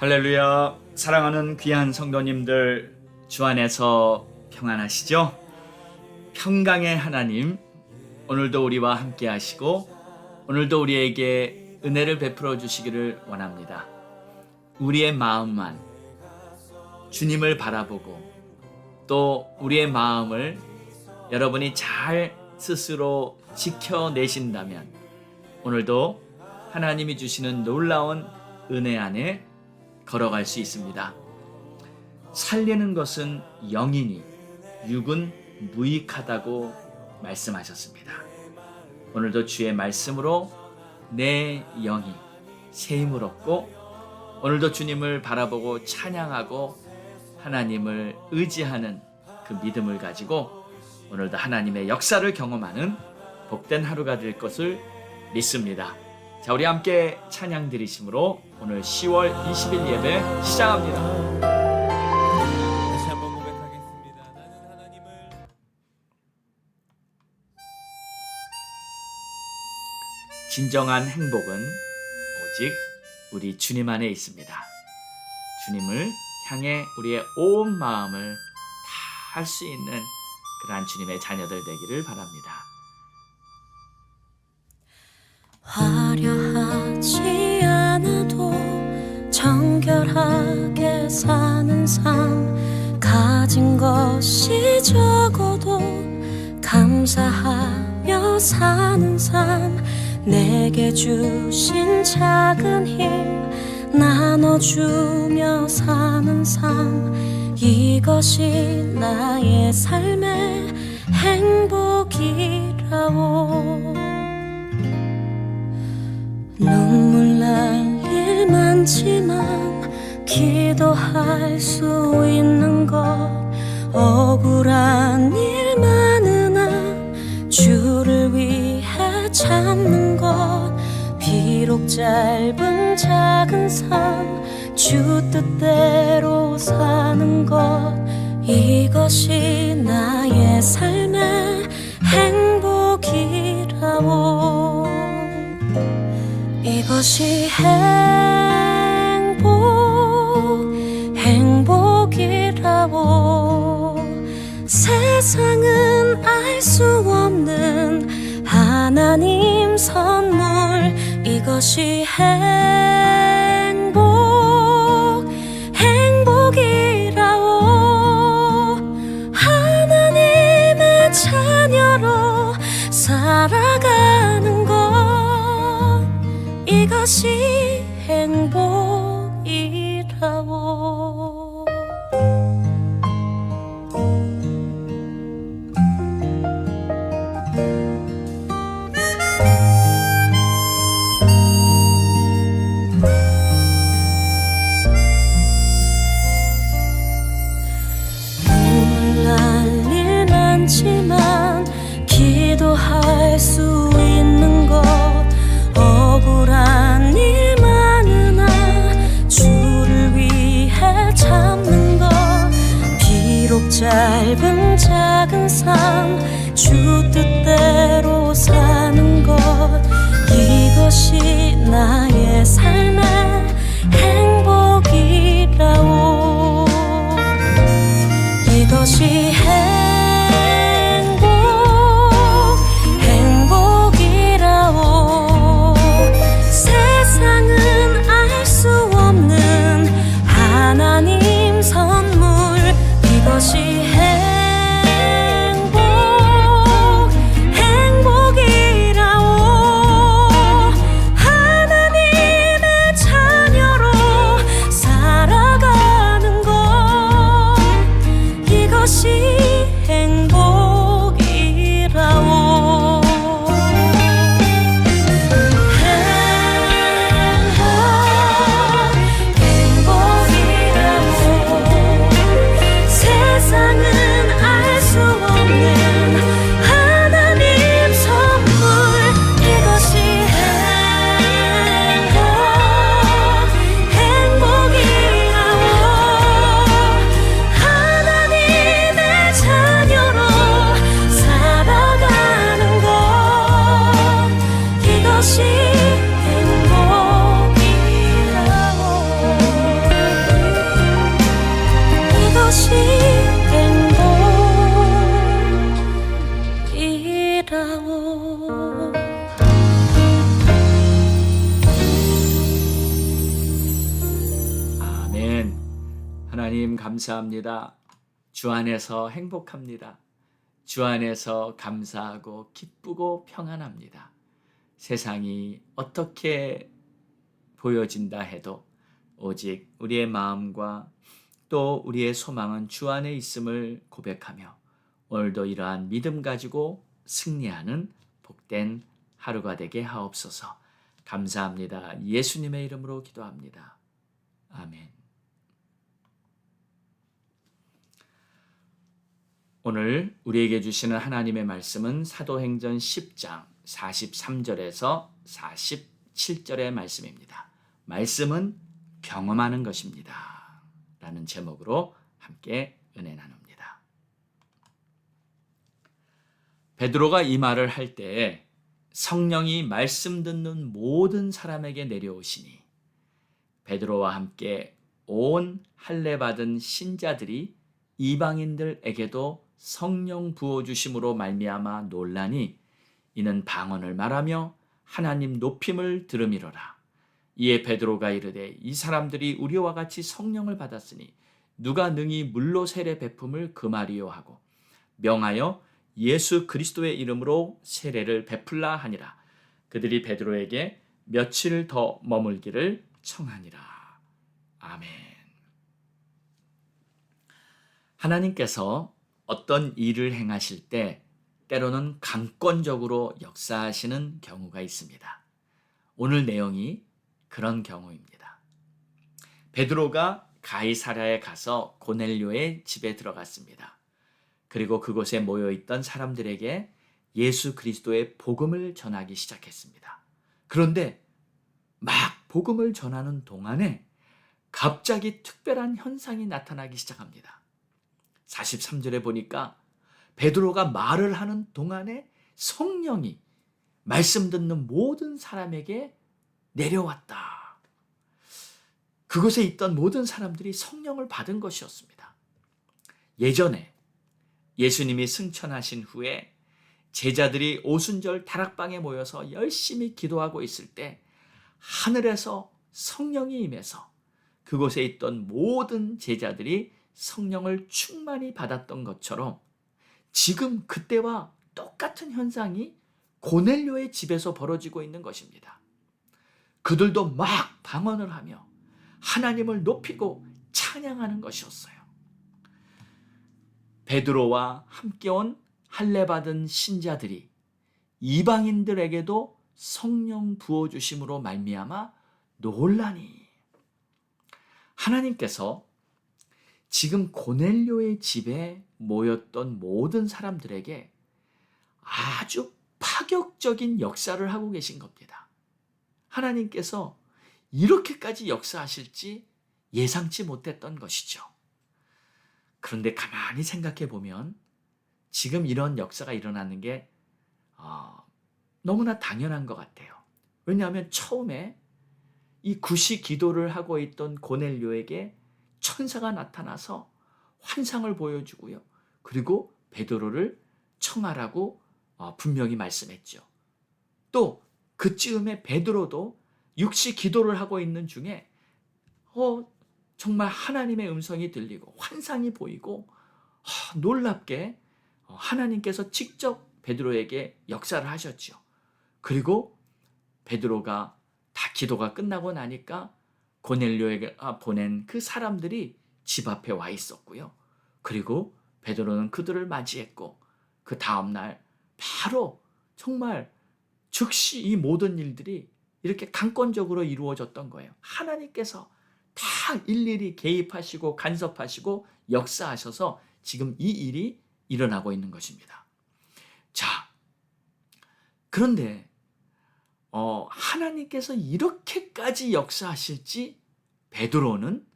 할렐루야. 사랑하는 귀한 성도님들, 주 안에서 평안하시죠? 평강의 하나님, 오늘도 우리와 함께 하시고 오늘도 우리에게 은혜를 베풀어 주시기를 원합니다. 우리의 마음만 주님을 바라보고 또 우리의 마음을 여러분이 잘 스스로 지켜내신다면 오늘도 하나님이 주시는 놀라운 은혜 안에 걸어갈 수 있습니다. 살리는 것은 영이니 육은 무익하다고 말씀하셨습니다. 오늘도 주의 말씀으로 내 영이 새 힘을 얻고 오늘도 주님을 바라보고 찬양하고 하나님을 의지하는 그 믿음을 가지고 오늘도 하나님의 역사를 경험하는 복된 하루가 될 것을 믿습니다. 자, 우리 함께 찬양 드리심으로 오늘 10월 20일 예배 시작합니다. 다시 한번 고백하겠습니다. 나는 하나님을 진정한 행복은 오직 우리 주님 안에 있습니다. 주님을 향해 우리의 온 마음을 다 할 수 있는 그러한 주님의 자녀들 되기를 바랍니다. 화려하지 않아도 정결하게 사는 삶, 가진 것이 적어도 감사하며 사는 삶, 내게 주신 작은 힘 나눠주며 사는 삶, 이것이 나의 삶의 행복이라오. 눈물 날 일 많지만 기도할 수 있는 것, 억울한 일 많으나 주를 위해 참는 것, 비록 짧은 작은 삶 주 뜻대로 사는 것, 이것이 나의 삶의 행복이라오. 이것이 행복이라고. 세상은 알 수 없는 하나님 선물, 이것이 행복이라고. 하나님의 자녀로 살아가는 것, 이것이 행복이라고. 눈물 날 일 많지만 기도할 수 있는 것, 억울한 일 많으나 주를 위해 참는 것, 비록 짧은 작은 삶 주 뜻대로 사는 것, 이것이 나의 삶의 행복이라오. 이것이 행복이라오. 세상은 알 수 없는 하나님 선물, 이것이 행복이라오. 하나님의 하나님 감사합니다. 주 안에서 행복합니다. 주 안에서 감사하고 기쁘고 평안합니다. 세상이 어떻게 보여진다 해도 오직 우리의 마음과 또 우리의 소망은 주 안에 있음을 고백하며 오늘도 이러한 믿음 가지고 승리하는 복된 하루가 되게 하옵소서. 감사합니다. 예수님의 이름으로 기도합니다. 아멘. 오늘 우리에게 주시는 하나님의 말씀은 사도행전 10장 43절에서 47절의 말씀입니다. 말씀은 경험하는 것입니다. 라는 제목으로 함께 은혜 나눕니다. 베드로가 이 말을 할 때에 성령이 말씀 듣는 모든 사람에게 내려오시니 베드로와 함께 온 할례 받은 신자들이 이방인들에게도 성령 부어 주심으로 말미암아 놀라니 이는 방언을 말하며 하나님 높임을 들음이로라. 이에 베드로가 이르되 이 사람들이 우리와 같이 성령을 받았으니 누가 능히 물로 세례 베품을 금하리요 하고 명하여 예수 그리스도의 이름으로 세례를 베풀라 하니라. 그들이 베드로에게 며칠 더 머물기를 청하니라. 아멘. 하나님께서 어떤 일을 행하실 때 때로는 강권적으로 역사하시는 경우가 있습니다. 오늘 내용이 그런 경우입니다. 베드로가 가이사랴에 가서 고넬료의 집에 들어갔습니다. 그리고 그곳에 모여있던 사람들에게 예수 그리스도의 복음을 전하기 시작했습니다. 그런데 막 복음을 전하는 동안에 갑자기 특별한 현상이 나타나기 시작합니다. 43절에 보니까 베드로가 말을 하는 동안에 성령이 말씀 듣는 모든 사람에게 내려왔다. 그곳에 있던 모든 사람들이 성령을 받은 것이었습니다. 예전에 예수님이 승천하신 후에 제자들이 오순절 다락방에 모여서 열심히 기도하고 있을 때 하늘에서 성령이 임해서 그곳에 있던 모든 제자들이 성령을 충만히 받았던 것처럼 지금 그때와 똑같은 현상이 고넬료의 집에서 벌어지고 있는 것입니다. 그들도 막 방언을 하며 하나님을 높이고 찬양하는 것이었어요. 베드로와 함께 온 할례 받은 신자들이 이방인들에게도 성령 부어 주심으로 말미암아 놀라니. 하나님께서 지금 고넬료의 집에 모였던 모든 사람들에게 아주 파격적인 역사를 하고 계신 겁니다. 하나님께서 이렇게까지 역사하실지 예상치 못했던 것이죠. 그런데 가만히 생각해 보면 지금 이런 역사가 일어나는 게 너무나 당연한 것 같아요. 왜냐하면 처음에 이 구시 기도를 하고 있던 고넬료에게 천사가 나타나서 환상을 보여주고요. 그리고 베드로를 청하라고 분명히 말씀했죠. 또 그쯤에 베드로도 육시 기도를 하고 있는 중에 정말 하나님의 음성이 들리고 환상이 보이고 놀랍게 하나님께서 직접 베드로에게 역사를 하셨죠. 그리고 베드로가 다 기도가 끝나고 나니까 고넬료에게 보낸 그 사람들이 집 앞에 와 있었고요. 그리고 베드로는 그들을 맞이했고 그 다음날 바로 정말 즉시 이 모든 일들이 이렇게 강권적으로 이루어졌던 거예요. 하나님께서 다 일일이 개입하시고 간섭하시고 역사하셔서 지금 이 일이 일어나고 있는 것입니다. 자, 그런데 하나님께서 이렇게까지 역사하실지 베드로는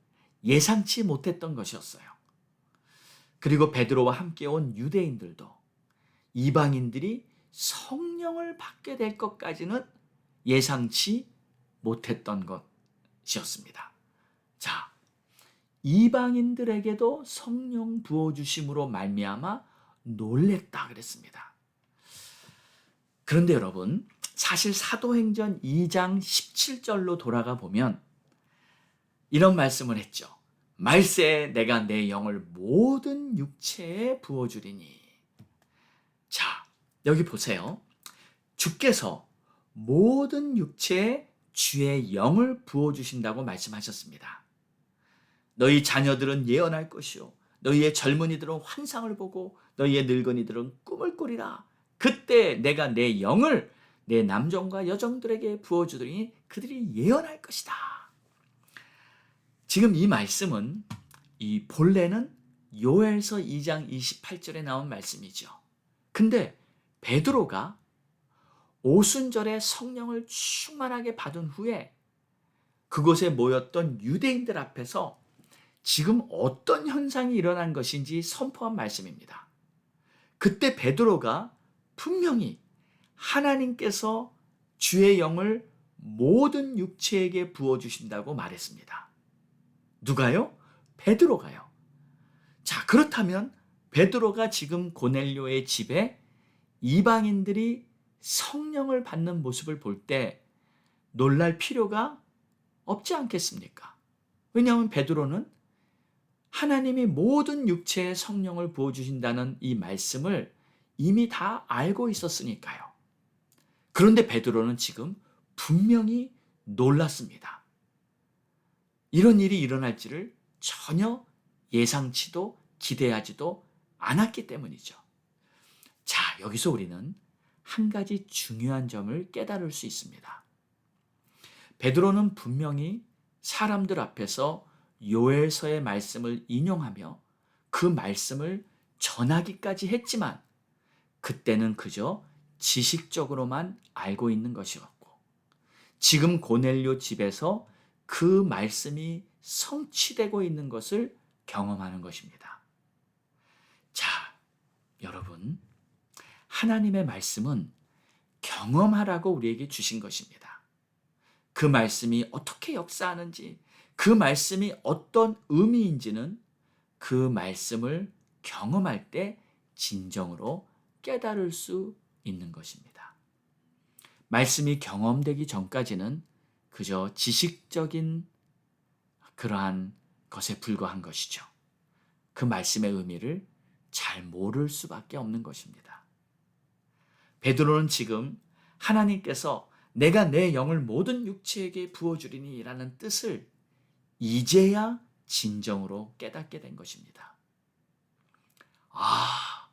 예상치 못했던 것이었어요. 그리고 베드로와 함께 온 유대인들도 이방인들이 성령을 받게 될 것까지는 예상치 못했던 것이었습니다. 자, 이방인들에게도 성령 부어주심으로 말미암아 놀랬다 그랬습니다. 그런데 여러분, 사실 사도행전 2장 17절로 돌아가 보면 이런 말씀을 했죠. 말세에 내가 내 영을 모든 육체에 부어주리니. 자, 여기 보세요. 주께서 모든 육체에 주의 영을 부어주신다고 말씀하셨습니다. 너희 자녀들은 예언할 것이요 너희의 젊은이들은 환상을 보고 너희의 늙은이들은 꿈을 꾸리라. 그때 내가 내 영을 내 남종과 여종들에게 부어주더니 그들이 예언할 것이다. 지금 이 말씀은 이 본래는 요엘서 2장 28절에 나온 말씀이죠. 근데 베드로가 오순절에 성령을 충만하게 받은 후에 그곳에 모였던 유대인들 앞에서 지금 어떤 현상이 일어난 것인지 선포한 말씀입니다. 그때 베드로가 분명히 하나님께서 주의 영을 모든 육체에게 부어주신다고 말했습니다. 누가요? 베드로가요. 자, 그렇다면 베드로가 지금 고넬료의 집에 이방인들이 성령을 받는 모습을 볼 때 놀랄 필요가 없지 않겠습니까? 왜냐하면 베드로는 하나님이 모든 육체에 성령을 부어주신다는 이 말씀을 이미 다 알고 있었으니까요. 그런데 베드로는 지금 분명히 놀랐습니다. 이런 일이 일어날지를 전혀 예상치도 기대하지도 않았기 때문이죠. 자, 여기서 우리는 한 가지 중요한 점을 깨달을 수 있습니다. 베드로는 분명히 사람들 앞에서 요엘서의 말씀을 인용하며 그 말씀을 전하기까지 했지만 그때는 그저 지식적으로만 알고 있는 것이었고 지금 고넬료 집에서 그 말씀이 성취되고 있는 것을 경험하는 것입니다. 자, 여러분, 하나님의 말씀은 경험하라고 우리에게 주신 것입니다. 그 말씀이 어떻게 역사하는지, 그 말씀이 어떤 의미인지는 그 말씀을 경험할 때 진정으로 깨달을 수 있는 것입니다. 말씀이 경험되기 전까지는 그저 지식적인 그러한 것에 불과한 것이죠. 그 말씀의 의미를 잘 모를 수밖에 없는 것입니다. 베드로는 지금 하나님께서 내가 내 영을 모든 육체에게 부어주리니 라는 뜻을 이제야 진정으로 깨닫게 된 것입니다. 아,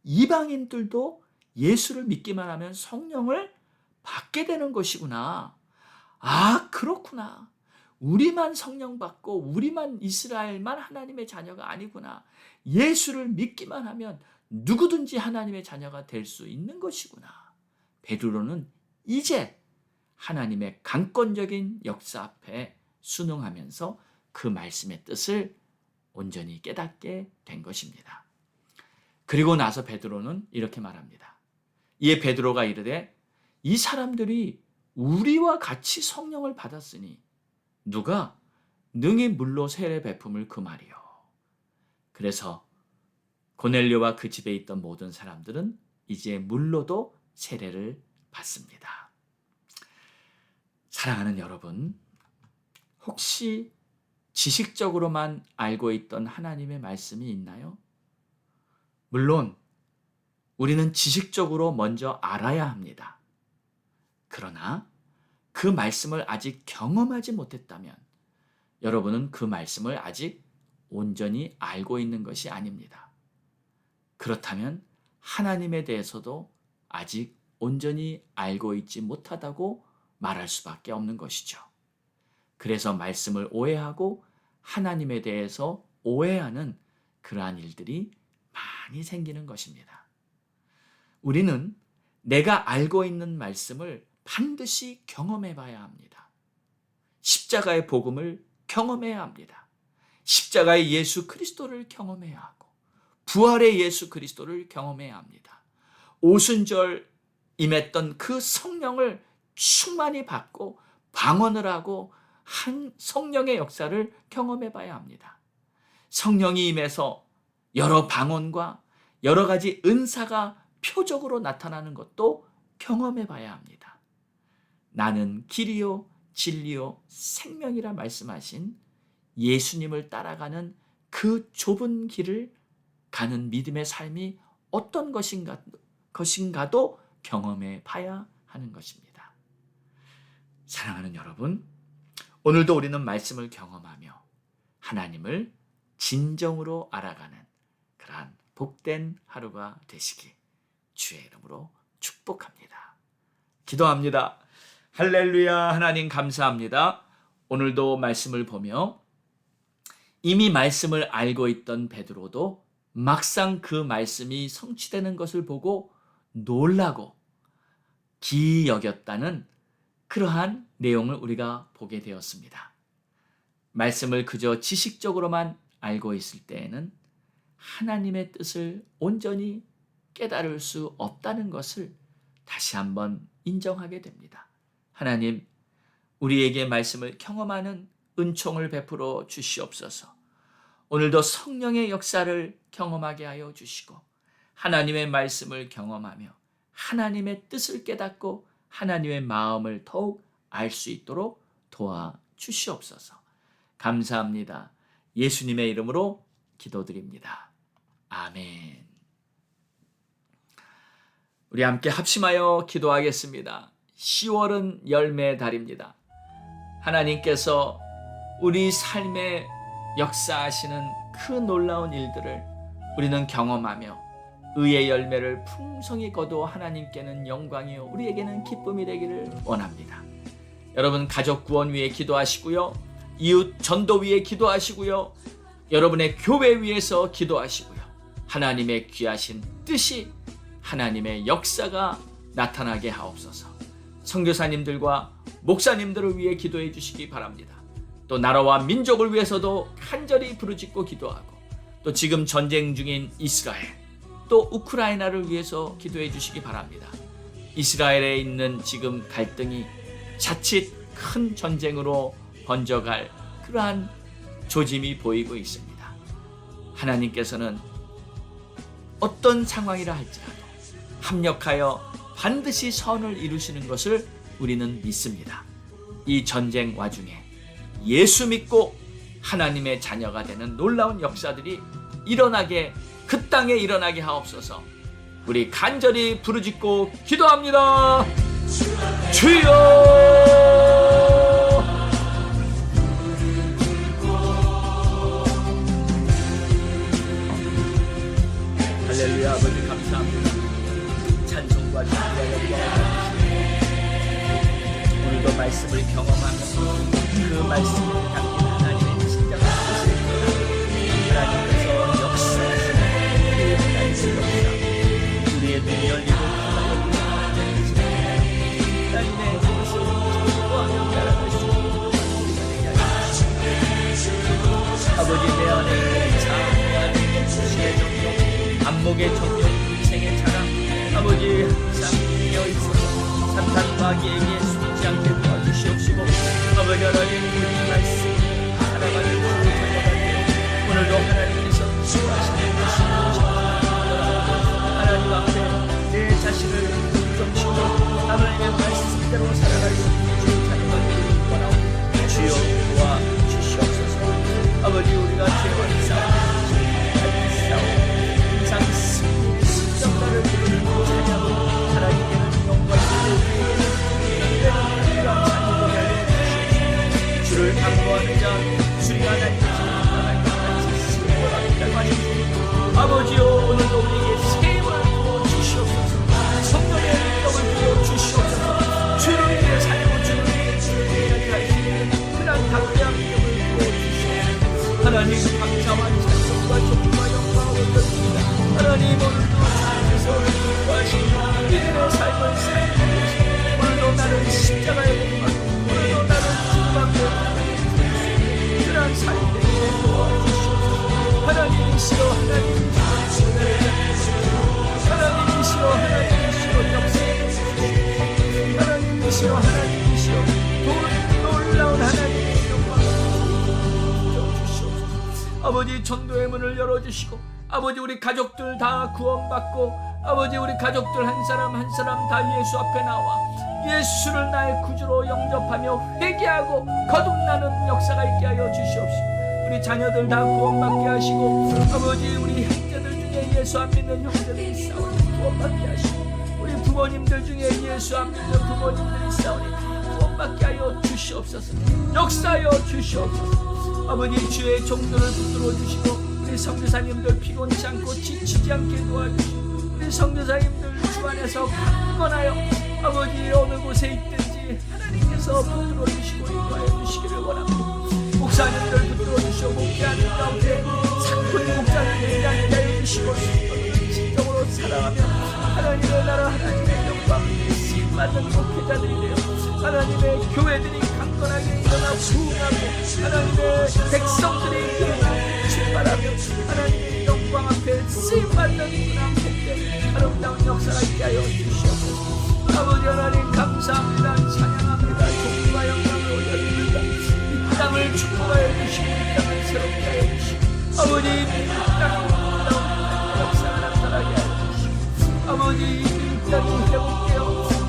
이방인들도 예수를 믿기만 하면 성령을 받게 되는 것이구나. 아, 그렇구나. 우리만 성령 받고 우리만 이스라엘만 하나님의 자녀가 아니구나. 예수를 믿기만 하면 누구든지 하나님의 자녀가 될 수 있는 것이구나. 베드로는 이제 하나님의 강권적인 역사 앞에 순응하면서 그 말씀의 뜻을 온전히 깨닫게 된 것입니다. 그리고 나서 베드로는 이렇게 말합니다. 이에 베드로가 이르되 이 사람들이 우리와 같이 성령을 받았으니 누가 능히 물로 세례 베품을 금하리요. 그래서 고넬료와 그 집에 있던 모든 사람들은 이제 물로도 세례를 받습니다. 사랑하는 여러분, 혹시 지식적으로만 알고 있던 하나님의 말씀이 있나요? 물론 우리는 지식적으로 먼저 알아야 합니다. 그러나 그 말씀을 아직 경험하지 못했다면 여러분은 그 말씀을 아직 온전히 알고 있는 것이 아닙니다. 그렇다면 하나님에 대해서도 아직 온전히 알고 있지 못하다고 말할 수밖에 없는 것이죠. 그래서 말씀을 오해하고 하나님에 대해서 오해하는 그러한 일들이 많이 생기는 것입니다. 우리는 내가 알고 있는 말씀을 반드시 경험해 봐야 합니다. 십자가의 복음을 경험해야 합니다. 십자가의 예수 그리스도를 경험해야 하고 부활의 예수 그리스도를 경험해야 합니다. 오순절 임했던 그 성령을 충만히 받고 방언을 하고 한 성령의 역사를 경험해 봐야 합니다. 성령이 임해서 여러 방언과 여러 가지 은사가 표적으로 나타나는 것도 경험해 봐야 합니다. 나는 길이요 진리요 생명이라 말씀하신 예수님을 따라가는 그 좁은 길을 가는 믿음의 삶이 어떤 것인가도 경험해 봐야 하는 것입니다. 사랑하는 여러분, 오늘도 우리는 말씀을 경험하며 하나님을 진정으로 알아가는 그러한 복된 하루가 되시기 주의 이름으로 축복합니다. 기도합니다. 할렐루야. 하나님 감사합니다. 오늘도 말씀을 보며 이미 말씀을 알고 있던 베드로도 막상 그 말씀이 성취되는 것을 보고 놀라고 기이 여겼다는 그러한 내용을 우리가 보게 되었습니다. 말씀을 그저 지식적으로만 알고 있을 때에는 하나님의 뜻을 온전히 깨달을 수 없다는 것을 다시 한번 인정하게 됩니다. 하나님, 우리에게 말씀을 경험하는 은총을 베풀어 주시옵소서. 오늘도 성령의 역사를 경험하게 하여 주시고 하나님의 말씀을 경험하며 하나님의 뜻을 깨닫고 하나님의 마음을 더욱 알 수 있도록 도와주시옵소서. 감사합니다. 예수님의 이름으로 기도드립니다. 아멘. 우리 함께 합심하여 기도하겠습니다. 10월은 열매 달입니다. 하나님께서 우리 삶에 역사하시는 그 놀라운 일들을 우리는 경험하며 의의 열매를 풍성히 거두어 하나님께는 영광이요 우리에게는 기쁨이 되기를 원합니다. 여러분 가족 구원 위에 기도하시고요. 이웃 전도 위에 기도하시고요. 여러분의 교회 위에서 기도하시고요. 하나님의 귀하신 뜻이 하나님의 역사가 나타나게 하옵소서. 선교사님들과 목사님들을 위해 기도해 주시기 바랍니다. 또 나라와 민족을 위해서도 간절히 부르짖고 기도하고 또 지금 전쟁 중인 이스라엘 또 우크라이나를 위해서 기도해 주시기 바랍니다. 이스라엘에 있는 지금 갈등이 자칫 큰 전쟁으로 번져갈 그러한 조짐이 보이고 있습니다. 하나님께서는 어떤 상황이라 할지라도 합력하여 반드시 선을 이루시는 것을 우리는 믿습니다. 이 전쟁 와중에 예수 믿고 하나님의 자녀가 되는 놀라운 역사들이 일어나게 그 땅에 일어나게 하옵소서. 우리 간절히 부르짖고 기도합니다. 주여! 할렐루야. 아버지 감사합니다. 찬송과 찬양과 오늘도 말씀을 경험하며 그 말씀을 담긴 하나님의 진정한 뜻을 하나님께서 역사하시는 그 하나님의 역사 우리의 눈이 열리고 하나님의 뜻을 전도하며 따라갈 수 있는 우리가 되게 하시옵소서. 아버지 내 안에 있는 자, 내 안에 있는 수시의 정욕, 안목의 정욕, 인생의 자랑 아버지 항상 되어 있어서 사탄 마귀에게 숨지 않게 도와주시옵시고 아버지 하나님 우리 말씀 살아가는 주 자녀가 오늘도 하나님께서 지도하시는 것이 하나님 앞에 내 자신을 점치고 하나님의 말씀대로 살아갈 수 있는 주 자녀가 되기를 원하옵니다. 주여 도와주시옵소서. 아버지 우리가 죄와 싸움 항상 승전가를 부르는 찬양으로 하나님께는 영광을 우리에게는 이런 찬양을 알려주시옵소서. 주를 강구하는 자 주리가 하나님의 하나님같이 승리하는 말이옵소서. 아버지여 오늘도 우리에게 새 힘을 부어주시옵소서. 성령의 능력을 부어주시옵소서. 주를 위해 살고 주를 위해 할 수 있는 그런 담대한 믿음을 부어주시옵소서. 하나님 감사와 찬송과 존귀와 영광을 올려드립니다. 하나님 오늘도 주께서 기뻐하신 믿음의 삶을 살고 계시고 오늘도 나는 십자가에 못 박고 오늘도 나는 주님께 그런 삶이 되기를 도와주시옵소서. 하나님이시여 하나님이시여 하나님이시여 하나님이시여 역사해 주시옵소서. 하나님이시여 하나님이시여 놀라운 하나님의 영광을 주시옵소서. 아버지 전도의 문을 열어주시고 아버지 우리 가족들 다 구원받고 아버지 우리 가족들 한 사람 한 사람 다 예수 앞에 나와 예수를 나의 구주로 영접하며 회개하고 거듭나는 역사가 있게 하여 주시옵시고 우리 자녀들 다 구원받게 하시고 아버지 우리 형제들 중에 예수 안 믿는 형제들이 있사오니 구원받게 하시고 우리 부모님들 중에 예수 안 믿는 부모님들이 있사오니 구원받게 하여 주시옵소서. 역사하여 주시옵소서. 아버지 주의 종들을 붙들어 주시고 우리 선교사님들 피곤치 않고 지치지 않게 도와주시고 우리 선교사님들 주 안에서 강건하여 아버지 어느 곳에 있든지 하나님께서 붙들어 주시고 인도하여 주시기를 원합니다. 목사님들 붙들어 주시고 목회하는 가운데 상권 목사님들이 앉게 하여 주시고 진정으로 사랑하며 하나님의 나라 하나님의 영광 쓰임받는 목회자들이 되어 하나님의 교회들이 강건하게 일어나 부흥하고 하나님의 백성들이 일어나 출발하며 하나님의 영광 앞에 쓰임받는 그런 복된 아름다운 역사가 있게 하여 주시옵소서. 아버지 하나님 감사합니다. 찬양합니다. 존귀와 영광을 올려드립니다. 이 땅을 축복하여 주시고 이 땅을 새롭게 하여 주시고 아버지 이 땅을 놀라운 역사가 나타나게 하여 주시고 아버지 이 땅이 회복되어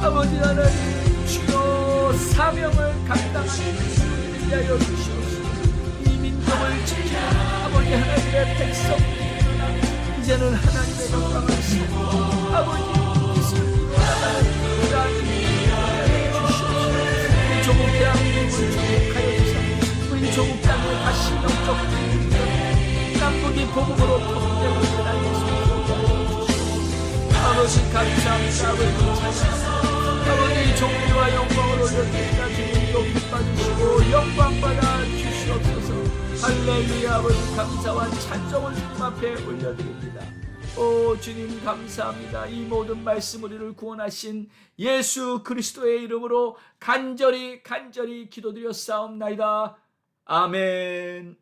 아버지 하나님 주여 사명을 감당하는 민족이 되게 하여 주시옵소서. 이 민족을 지키는 아버지 하나님의 백성들이 일어나 이제는 하나님의 영광을 세우고 아버지 뜻을 이루어나가는 그러한 민족이 하여 주시옵소서. 우리 조국 대한민국을 축복하여 주사 우리 조국 땅에 다시 영적 분위기를 남북이 복음으로 통일되고 그날 예수를 하여 주시옵소서. 아버지 감사합니다. 아버지 찬양합니다. 아버지 존귀와 영광을 올려드립니다. 주님 높이 받으시고 영광받아 주시옵소서. 할렐루야. 아버지 감사와 찬송을 주님 앞에 올려드립니다. 오 주님 감사합니다. 이 모든 말씀 우리를 구원하신 예수 그리스도의 이름으로 간절히 기도드렸사옵나이다. 아멘.